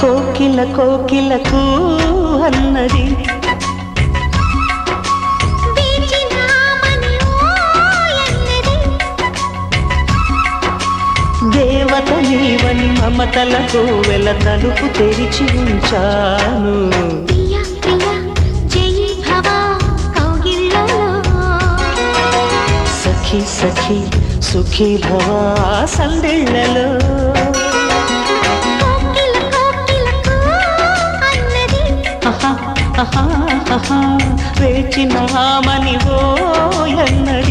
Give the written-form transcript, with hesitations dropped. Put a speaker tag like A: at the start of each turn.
A: కోకిల కోకిలకు అన్నది దేవత నీవని మమతలకు వెల తలుపు తెరిచి ఉంచాను. సఖీ సఖీ సుఖీ భవా సందిళ్ళలో వేచిన మని ఓ అన్నది.